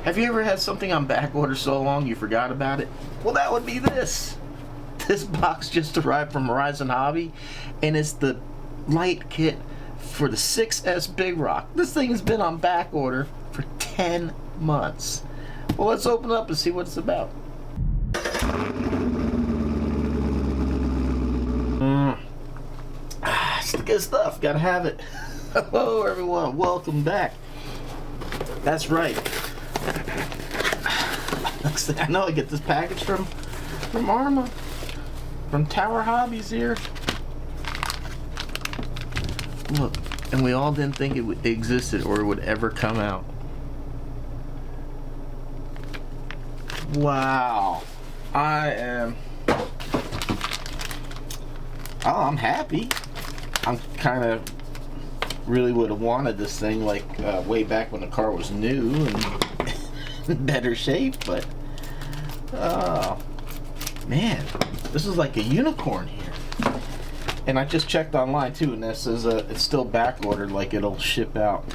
Have you ever had something on back order so long you forgot about it? Well, that would be this. This box just arrived from Horizon Hobby, and it's the light kit for the 6S Bigrock. This thing has been on back order for 10 months. Well, let's open it up and see what it's about. It's the good stuff. Gotta have it. Hello, everyone. Welcome back. That's right. I know I get this package from Arma, from Tower Hobbies here. Look, and we all didn't think it existed or it would ever come out. Wow. I'm happy. I'm kind of really would have wanted this thing like way back when the car was new and in better shape, but oh man, this is like a unicorn here. And I just checked online too, and that says it's still back ordered, like it'll ship out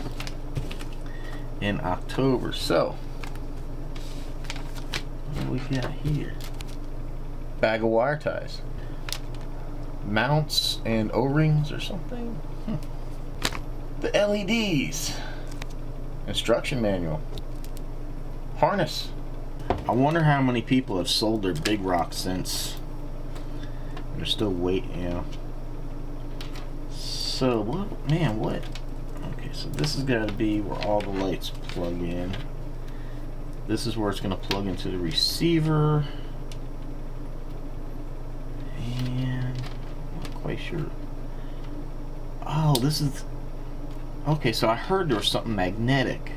in October. So what do we got here? Bag of wire ties, mounts and O-rings or something. The LEDs, instruction manual, harness. I wonder how many people have sold their Bigrock since. They're still waiting, you know. So what, man, what? Okay, so this has got to be where all the lights plug in. This is where it's going to plug into the receiver. And I'm not quite sure. Oh, this is, okay, so I heard there was something magnetic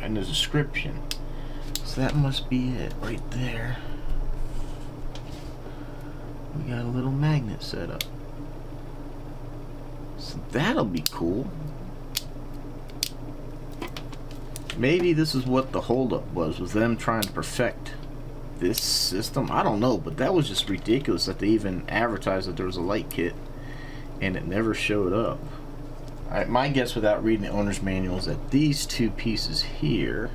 in the description. So that must be it right there. We got a little magnet set up. So that'll be cool. Maybe this is what the holdup was them trying to perfect this system. I don't know, but that was just ridiculous that they even advertised that there was a light kit and it never showed up. Alright, my guess without reading the owner's manual is that these two pieces here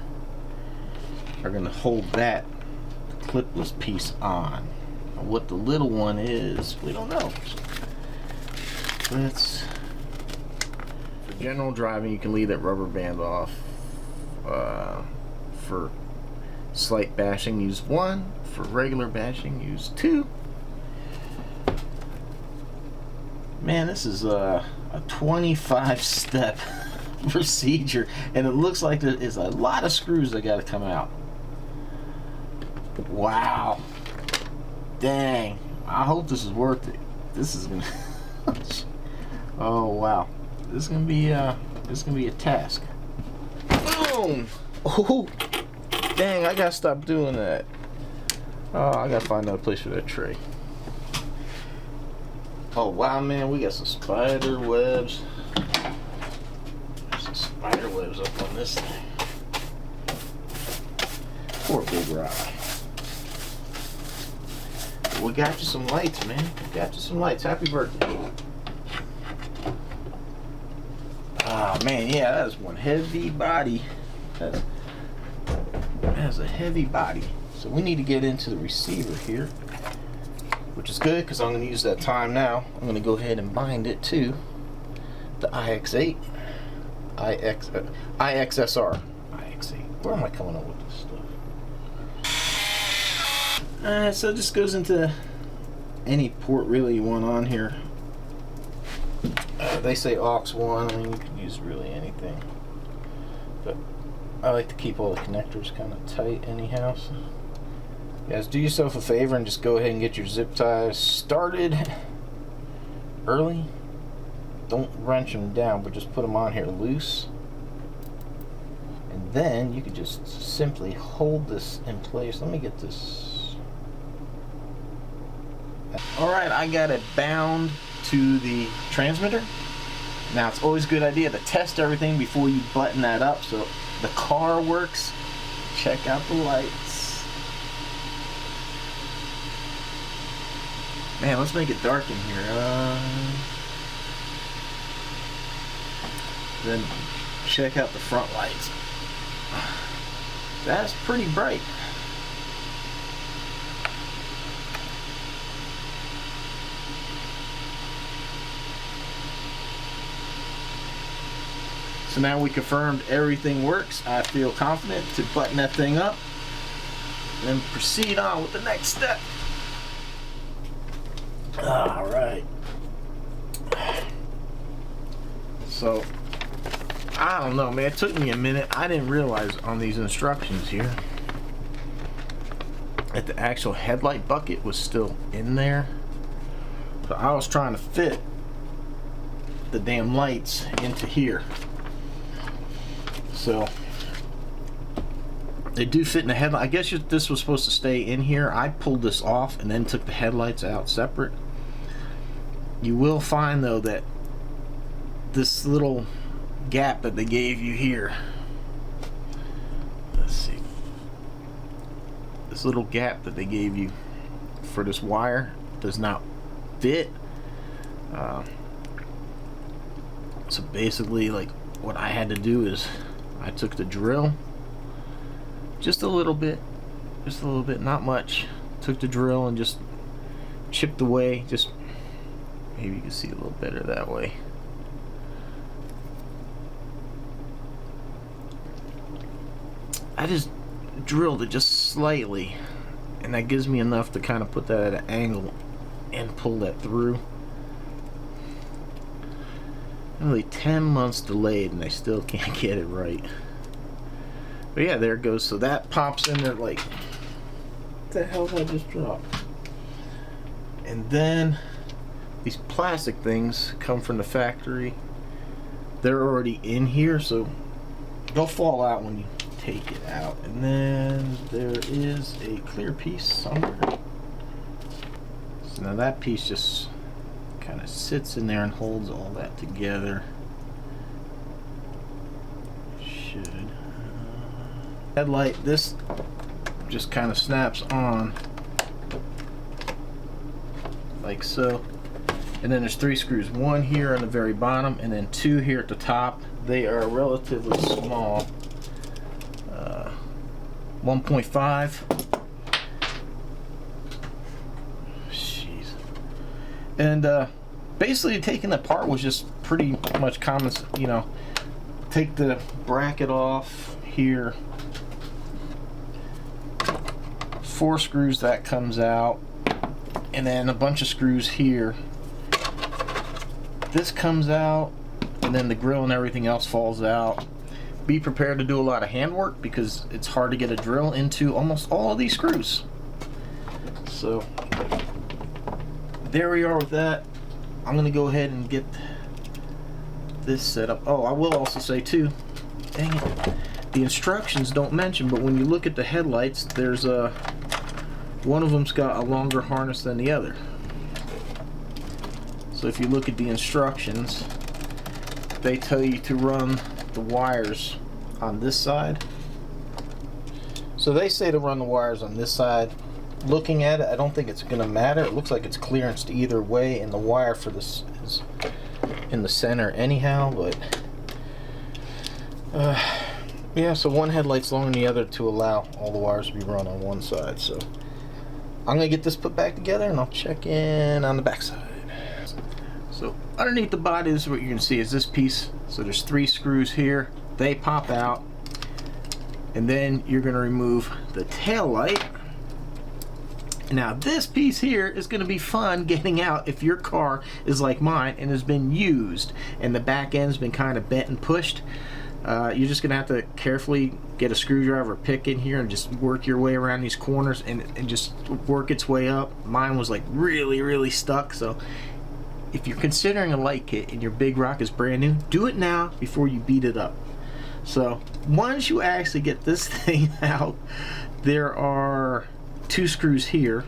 are going to hold that clipless piece on. What the little one is, we don't know. Let's, for general driving, you can leave that rubber band off. For slight bashing, use 1. For regular bashing, use 2. Man, this is a 25-step procedure, and it looks like there is a lot of screws that got to come out. Wow. Dang. I hope this is worth it. This is gonna oh wow. This is gonna be a task. Boom! Oh dang, I gotta stop doing that. Oh, I gotta find another place for that tray. Oh wow, man, we got some spider webs. There's some spider webs up on this thing. Poor Bigrock. We got you some lights, man. We got you some lights. Happy birthday. Ah, man, yeah, that is one heavy body. That is a heavy body. So we need to get into the receiver here, which is good because I'm going to use that time now. I'm going to go ahead and bind it to the IX8, IXSR. IX8. Where am I coming up with this stuff? Alright, so it just goes into any port really you want on here. They say aux 1, I mean you can use really anything. But I like to keep all the connectors kind of tight anyhow. So guys, do yourself a favor and just go ahead and get your zip ties started early. Don't wrench them down, but just put them on here loose. And then you can just simply hold this in place. Let me get this. Alright, I got it bound to the transmitter. Now it's always a good idea to test everything before you button that up so the car works. Check out the lights. Man, let's make it dark in here. Then check out the front lights. That's pretty bright. So now we confirmed everything works. I feel confident to button that thing up and proceed on with the next step. All right. So, I don't know, man. It took me a minute. I didn't realize on these instructions here that the actual headlight bucket was still in there. So I was trying to fit the damn lights into here. So they do fit in the headlight. I guess this was supposed to stay in here. I pulled this off and then took the headlights out separate. You will find though that this little gap that they gave you here, let's see, this little gap that they gave you for this wire does not fit. So basically, like, what I had to do is I took the drill, just a little bit, not much. Took the drill and just chipped away. Just maybe you can see a little better that way. I just drilled it just slightly, and that gives me enough to kind of put that at an angle and pull that through. Only 10 months delayed and I still can't get it right. But yeah, there it goes. So that pops in there like, what the hell did I just drop? And then these plastic things come from the factory. They're already in here, so they'll fall out when you take it out. And then there is a clear piece somewhere. So now that piece just kind of sits in there and holds all that together. Should headlight, this just kind of snaps on like so, and then there's 3 screws, one here on the very bottom and then 2 here at the top. They are relatively small, 1.5. Jeez. And basically taking it apart was just pretty much common, you know. Take the bracket off here, 4 screws, that comes out, and then a bunch of screws here. This comes out, and then the grill and everything else falls out. Be prepared to do a lot of handwork because it's hard to get a drill into almost all of these screws. So there we are with that. I'm gonna go ahead and get this set up. Oh, I will also say too, dang it, the instructions don't mention, but when you look at the headlights, there's one of them's got a longer harness than the other. So if you look at the instructions, they tell you to run the wires on this side. So they say to run the wires on this side. Looking at it, I don't think it's gonna matter. It looks like it's clearanced either way, and the wire for this is in the center anyhow, but yeah, so one headlight's longer than the other to allow all the wires to be run on one side. So I'm gonna get this put back together and I'll check in on the back side. So underneath the body, this is what you're gonna see is this piece. So there's 3 screws here, they pop out, and then you're gonna remove the tail light. Now this piece here is going to be fun getting out if your car is like mine and has been used and the back end's been kind of bent and pushed. You're just going to have to carefully get a screwdriver, pick in here, and just work your way around these corners and just work its way up. Mine was like really stuck, so if you're considering a light kit and your Bigrock is brand new, do it now before you beat it up. So once you actually get this thing out, there are 2 screws here,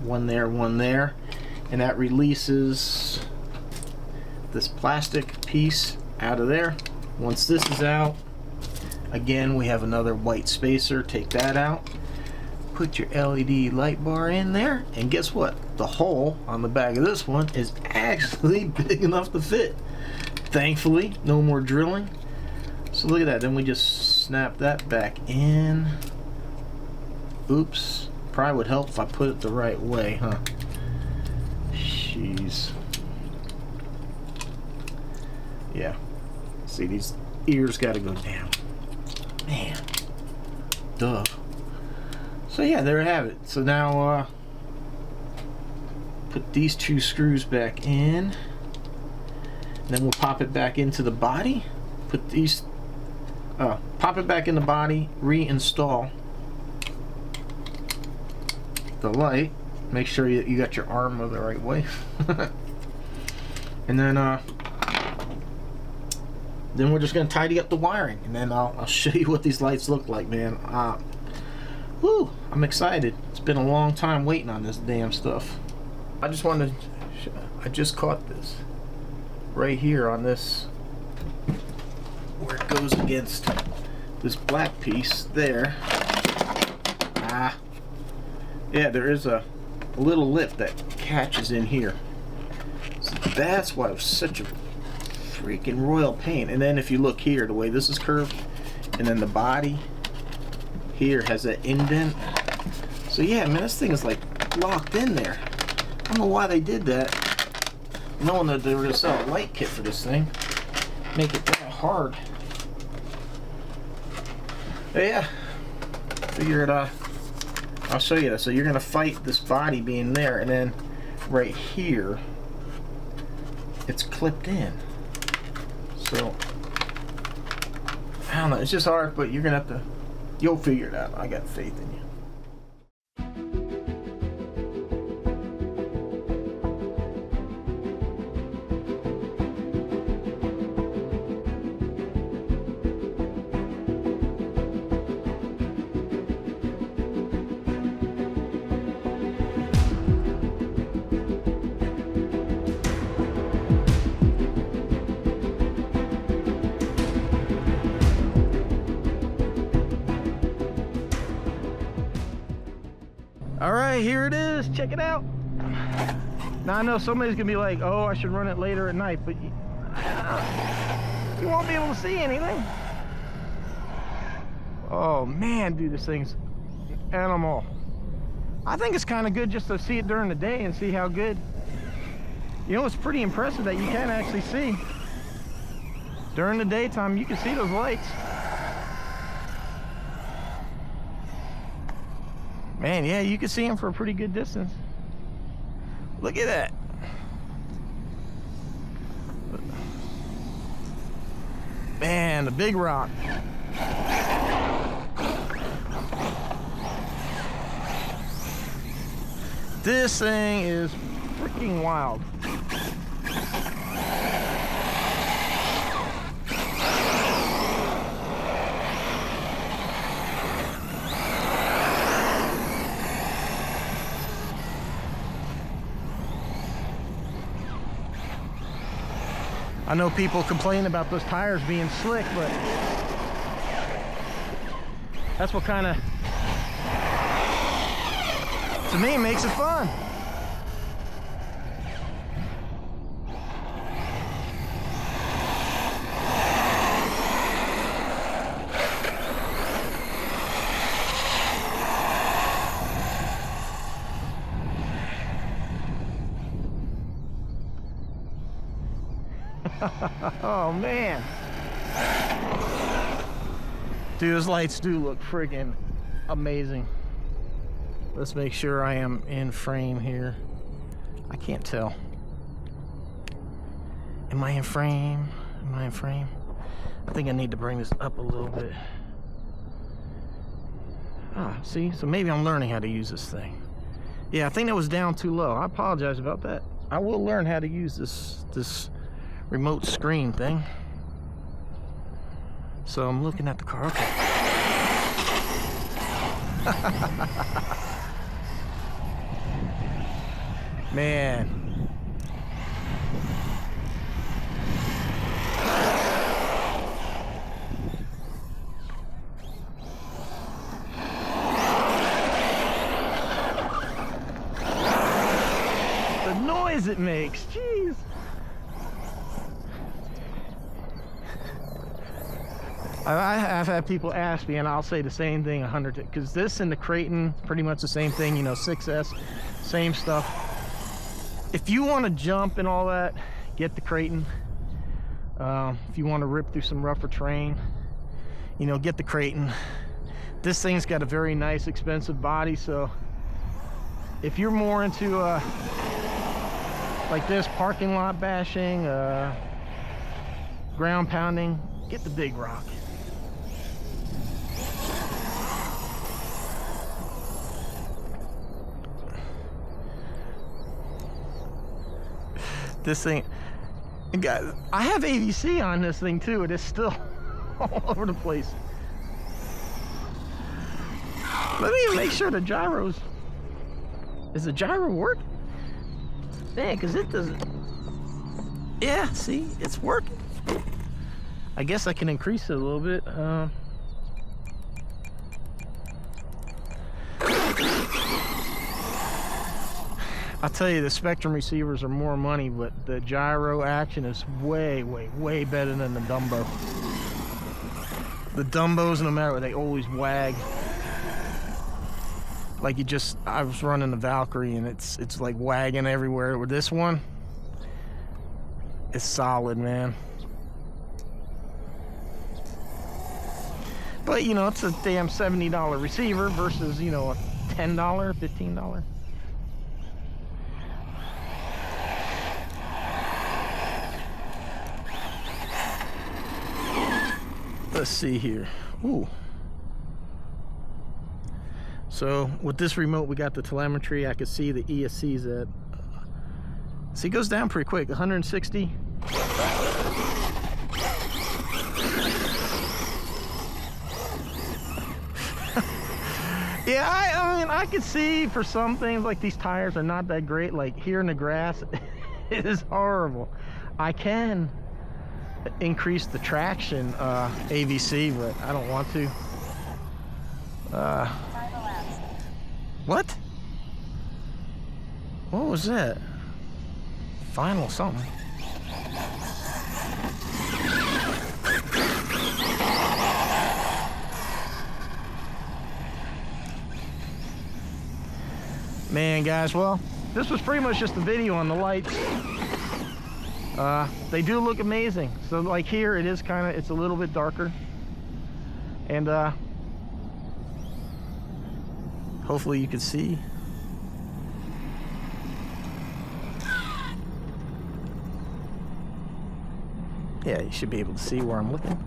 one there, and that releases this plastic piece out of there. Once this is out, again we have another white spacer. Take that out, put your LED light bar in there, and guess what? The hole on the back of this one is actually big enough to fit. Thankfully, no more drilling. So look at that. Then we just snap that back in. Oops. Probably would help if I put it the right way, huh? Jeez. Yeah. See, these ears got to go down. Man. Duh. So yeah, there you have it. So now put these 2 screws back in. Then we'll pop it back into the body. Put these, pop it back in the body. Reinstall the light. Make sure you got your arm the right way. And then we're just gonna tidy up the wiring, and then I'll show you what these lights look like, man. Whew, I'm excited. It's been a long time waiting on this damn stuff. I just wanted to, I just caught this right here on this, where it goes against this black piece there. Yeah, there is a little lip that catches in here. So that's why it was such a freaking royal pain. And then if you look here, the way this is curved, and then the body here has that indent. So yeah, man, this thing is like locked in there. I don't know why they did that, knowing that they were gonna sell a light kit for this thing. Make it that hard. But yeah, figured I'll show you that. So you're gonna fight this body being there, and then right here it's clipped in. So I don't know, it's just hard, but you're gonna have to, you'll figure it out. I got faith in you. All right, here it is. Check it out. Now I know somebody's gonna be like, "Oh, I should run it later at night," but you won't be able to see anything. Oh man, dude, this thing's an animal. I think it's kind of good just to see it during the day and see how good. You know, it's pretty impressive that you can actually see during the daytime. You can see those lights. Man, yeah, you can see them for a pretty good distance. Look at that. Man, the Bigrock. This thing is freaking wild. I know people complain about those tires being slick, but that's what kind of, to me, makes it fun. Oh man, dude, those lights do look friggin' amazing. Let's make sure I am in frame here. I can't tell. Am I in frame? Am I in frame? I think I need to bring this up a little bit. See, so maybe I'm learning how to use this thing. Yeah, I think that was down too low. I apologize about that. I will learn how to use this remote screen thing. So I'm looking at the car. Okay. Man. The noise it makes, jeez. I've had people ask me, and I'll say the same thing 100 times, because this and the Creighton, pretty much the same thing, you know, 6S, same stuff. If you want to jump and all that, get the Creighton. If you want to rip through some rougher terrain, you know, get the Creighton. This thing's got a very nice, expensive body, so if you're more into like this, parking lot bashing, ground pounding, get the Bigrock. This thing, guys, I have AVC on this thing too. It is still all over the place. Let me make sure the gyros. Is the gyro work? Man, because it doesn't. Yeah, see, it's working. I guess I can increase it a little bit. I'll tell you, the Spectrum receivers are more money, but the gyro action is way, way, way better than the Dumbo. The Dumbos, no matter what, they always wag. Like I was running the Valkyrie and it's like wagging everywhere. With this one, it's solid, man. But you know, it's a damn $70 receiver versus, you know, a $10, $15. Let's see here. Ooh. So with this remote, we got the telemetry. I could see the ESC's at. See, it goes down pretty quick. 160. Yeah, I mean, I could see for some things, like these tires are not that great. Like here in the grass, it is horrible. I can increase the traction AVC, but I don't want to. What? What was that? Final something. Man, guys, well, this was pretty much just a video on the lights. They do look amazing. So like here, it is it's a little bit darker. And hopefully you can see. Yeah, you should be able to see where I'm looking.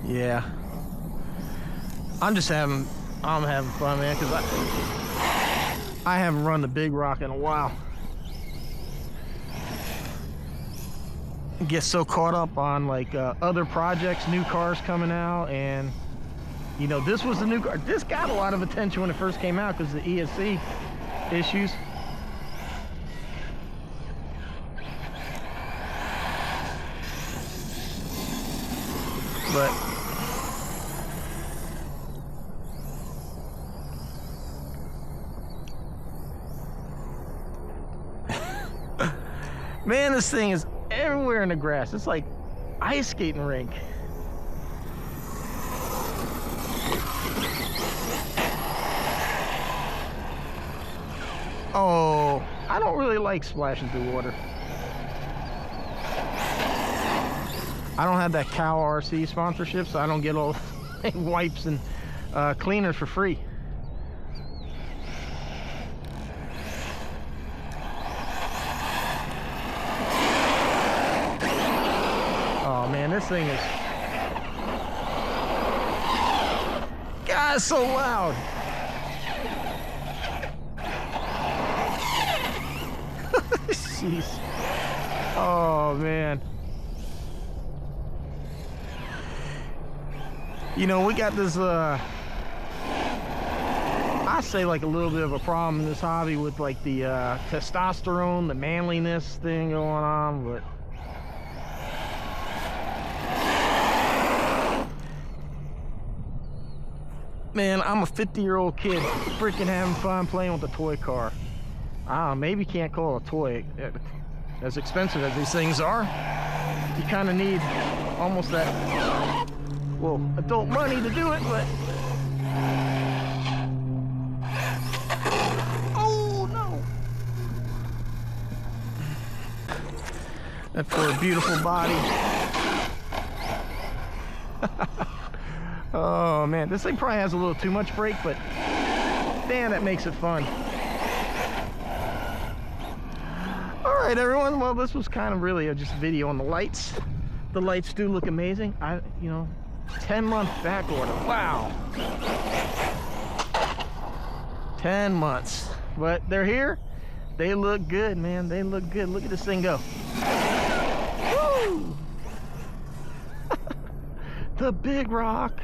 Yeah. I'm having fun, man, because I haven't run the Bigrock in a while. Get so caught up on like other projects, new cars coming out, and you know, this was the new car. This got a lot of attention when it first came out because of the ESC issues. But man, this thing is everywhere in the grass. It's like ice skating rink. Oh, I don't really like splashing through water. I don't have that Cow RC sponsorship, so I don't get all wipes and cleaners for free. Oh man, this thing is, God, it's so loud. Jeez. Oh man. You know, we got this I say like a little bit of a problem in this hobby with like the testosterone, the manliness thing going on, but man, I'm a 50-year-old kid freaking having fun playing with a toy car. I don't know, maybe can't call it a toy. as expensive as these things are, you kind of need almost that, well, adult money to do it, but... Oh, no! That poor beautiful body. Oh, man, this thing probably has a little too much brake, but damn, that makes it fun. Alright everyone, well this was kind of really just a video on the lights. The lights do look amazing. 10-month back order. Wow. 10 months. But they're here. They look good, man. They look good. Look at this thing go. Woo! The Bigrock.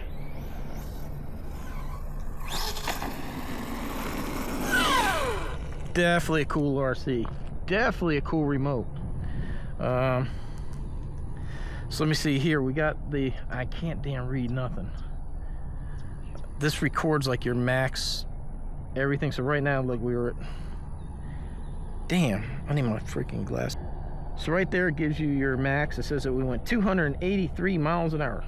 Definitely a cool RC. Definitely a cool remote. So let me see here. We got the, I can't damn read nothing. This records like your max everything. So right now, like we were at, damn, I need my freaking glass. So right there it gives you your max. It says that we went 283 miles an hour.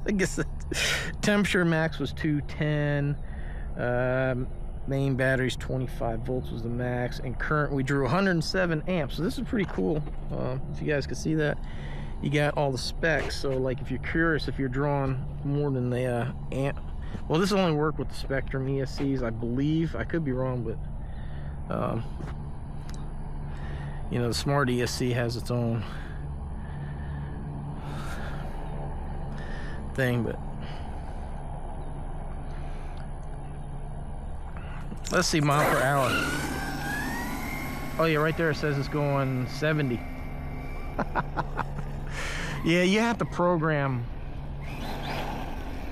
I guess the temperature max was 210. Main batteries 25 volts was the max, and current we drew 107 amps. So this is pretty cool. If you guys can see that, you got all the specs. So like if you're curious, if you're drawing more than the amp, well, this will only work with the Spectrum ESCs, I believe. I could be wrong, but you know, the Smart ESC has its own thing, but let's see, mile per hour. Oh yeah, right there it says it's going 70. Yeah, you have to program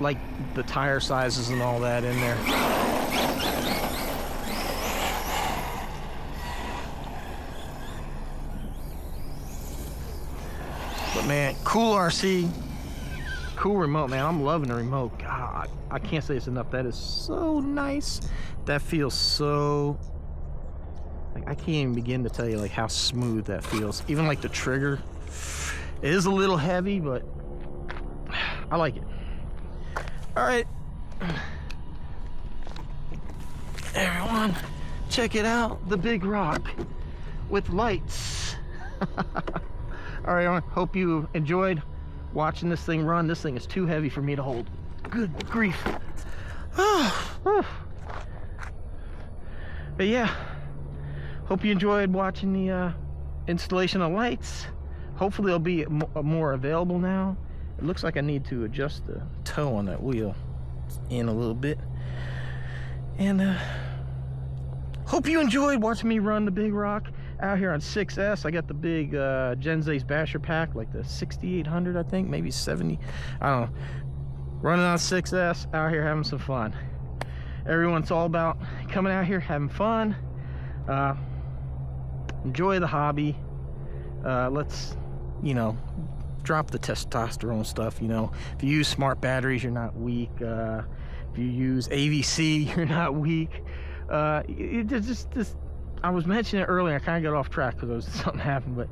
like the tire sizes and all that in there. But man, cool RC, cool remote, man. I'm loving the remote. God, I can't say it's enough. That is so nice. That feels so, like, I can't even begin to tell you like how smooth that feels. Even like the trigger, it is a little heavy, but I like it. All right, everyone, check it out, the Bigrock with lights. All right, everyone, hope you enjoyed watching this thing run. This thing is too heavy for me to hold. Good grief. But yeah, hope you enjoyed watching the installation of lights. Hopefully they'll be more available now. It looks like I need to adjust the toe on that wheel in a little bit. And hope you enjoyed watching me run the Bigrock out here on 6S. I got the big Genza's Basher pack, like the 6800, I think, maybe 70. I don't know. Running on 6S, out here having some fun. Everyone, it's all about coming out here, having fun. Enjoy the hobby. Let's, you know, drop the testosterone stuff. You know, if you use smart batteries, you're not weak. If you use AVC, you're not weak. I was mentioning it earlier. I kind of got off track because something happened, but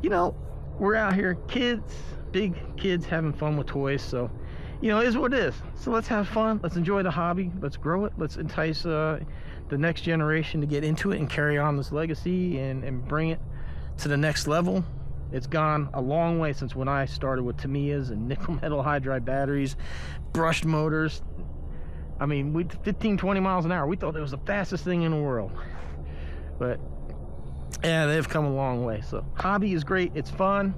you know, we're out here, kids, big kids, having fun with toys. So, you know, it is what it is. So let's have fun. Let's enjoy the hobby. Let's grow it. Let's entice the next generation to get into it and carry on this legacy and bring it to the next level. It's gone a long way since when I started with Tamiyas and nickel metal hydride batteries, brushed motors. I mean, 15, 20 miles an hour. We thought it was the fastest thing in the world. But yeah, they've come a long way. So hobby is great. It's fun.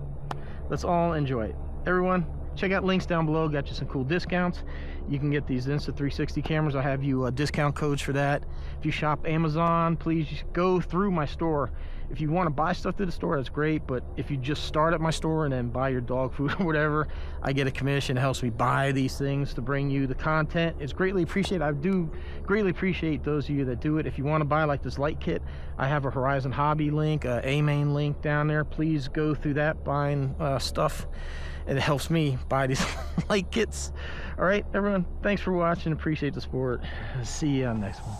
Let's all enjoy it. Everyone, check out links down below. Got you some cool discounts. You can get these Insta360 cameras. I have you discount codes for that. If you shop Amazon, please go through my store. If you want to buy stuff through the store, that's great. But if you just start at my store and then buy your dog food or whatever, I get a commission. It helps me buy these things to bring you the content. It's greatly appreciated. I do greatly appreciate those of you that do it. If you want to buy like this light kit, I have a Horizon Hobby link, a AMAIN link down there. Please go through that, buying stuff. It helps me buy these light kits. All right, everyone, thanks for watching. Appreciate the support. See you on the next one.